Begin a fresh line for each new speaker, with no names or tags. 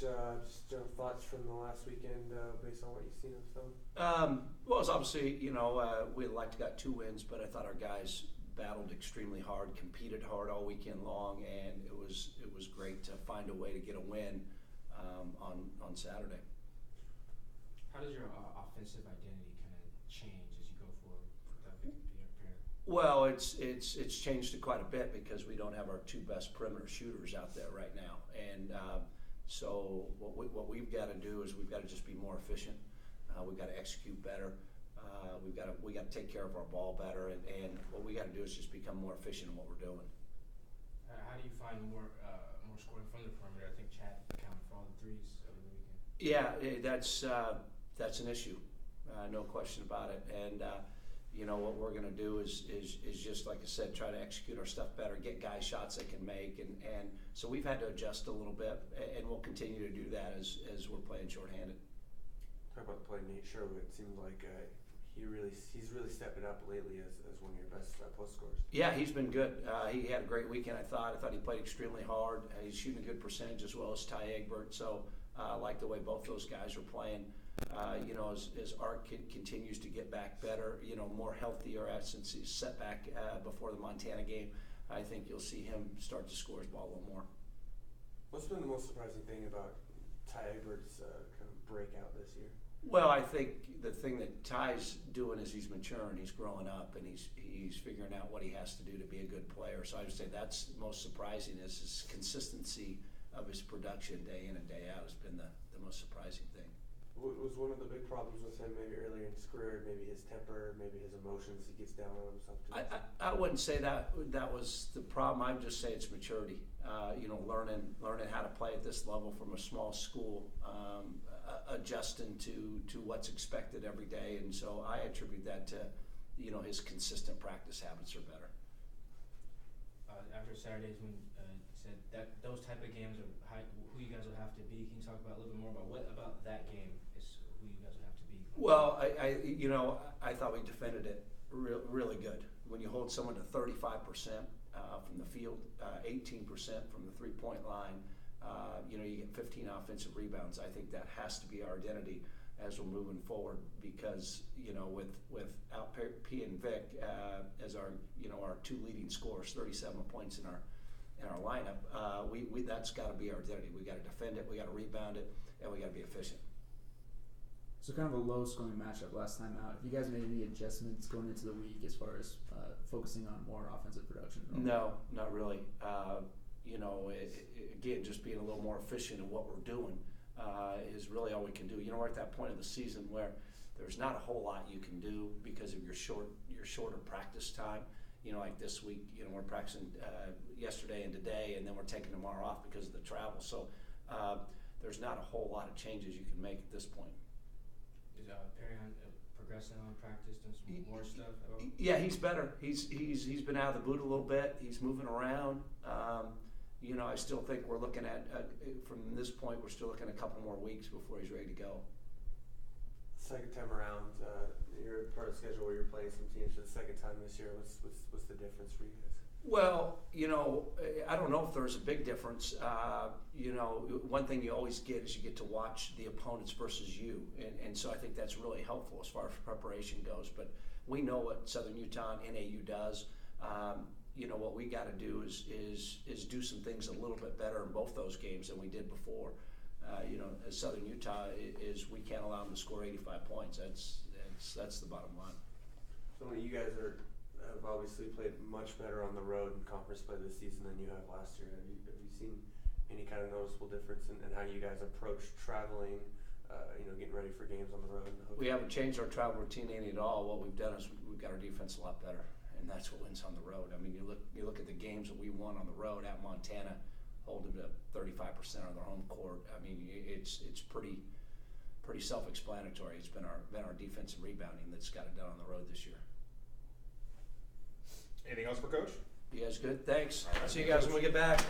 Just thoughts from the last weekend based on what you've seen of film.
Well, it's obviously, we'd like to got 2 wins, but I thought our guys battled extremely hard, competed hard all weekend long, and it was great to find a way to get a win on Saturday.
How does your offensive identity kind of change as you go forward with that big pair?
Well, it's changed it quite a bit because we don't have our 2 best perimeter shooters out there right now, and so what we've got to do is we've got to just be more efficient. We've got to execute better. We got to take care of our ball better, and what we got to do is just become more efficient in what we're doing.
How do you find more scoring from the perimeter? I think Chad accounted for all the threes over the weekend.
Yeah, that's an issue, no question about it. And what we're going to do is just like I said, try to execute our stuff better, get guys shots they can make, and so we've had to adjust a little bit, and we'll continue to do that as we're playing shorthanded.
Talk about the play, Nate Sherwood. It seems like he's really stepping up lately as one of your best post scorers.
Yeah, he's been good. He had a great weekend. I thought he played extremely hard. He's shooting a good percentage as well as Ty Egbert. So I like the way both those guys are playing. As Art continues to get back better, more healthier since he's set back before the Montana game, I think you'll see him start to score his ball a little more.
What's been the most surprising thing about Ty Egbert's kind of breakout this year?
Well, I think the thing that Ty's doing is he's maturing, he's growing up, and he's figuring out what he has to do to be a good player. So I would say that's most surprising is his consistency of his production day in and day out has been the most surprising thing.
What was one of the big problems with him maybe earlier in his career? Maybe his temper, maybe his emotions. He gets down on himself too much.
I wouldn't say that was the problem. I would just say it's maturity. Learning how to play at this level from a small school, adjusting to what's expected every day, and so I attribute that to his consistent practice habits are better.
After Saturday's when said that those type of games are who you guys will have to be. Can you talk about a little bit more about what about that game is who you guys will have to be?
Well, I thought we defended it really good. When you hold someone to 35% from the field, 18% from the 3-point line, you get 15 offensive rebounds. I think that has to be our identity as we're moving forward because without P and Vic as our 2 leading scorers, 37 points in our lineup, that's got to be our identity. We got to defend it, we got to rebound it, and we got to be efficient.
So kind of a low-scoring matchup last time out. Have you guys made any adjustments going into the week as far as focusing on more offensive production?
No, not really. Again, just being a little more efficient in what we're doing is really all we can do. We're at that point of the season where there's not a whole lot you can do because of your shorter practice time. Like this week, we're practicing yesterday and today, and then we're taking tomorrow off because of the travel. So there's not a whole lot of changes you can make at this point.
Is Perry progressing on practice, doing some more stuff?
Yeah, he's better. He's been out of the boot a little bit. He's moving around. I still think we're looking at from this point, we're still looking at a couple more weeks before he's ready to go.
Second time around, you're part of the schedule where you're playing some teams for the second time this year. What's the difference for you guys?
Well, I don't know if there's a big difference. One thing you always get is you get to watch the opponents versus you, and so I think that's really helpful as far as preparation goes. But we know what Southern Utah and NAU does. What we got to do is do some things a little bit better in both those games than we did before. As Southern Utah is we can't allow them to score 85 points. That's the bottom line.
So you guys have obviously played much better on the road in conference play this season than you have last year. Have you seen any kind of noticeable difference in how you guys approach traveling, getting ready for games on the road?
We haven't changed our travel routine any at all. What we've done is we've got our defense a lot better, and that's what wins on the road. I mean, you look at the games that we won on the road at Montana, holding to 35% on their home court. I mean, it's pretty self-explanatory. It's been our defensive rebounding that's got it done on the road this year.
Anything else for Coach?
You guys good? Thanks. See you guys when we get back.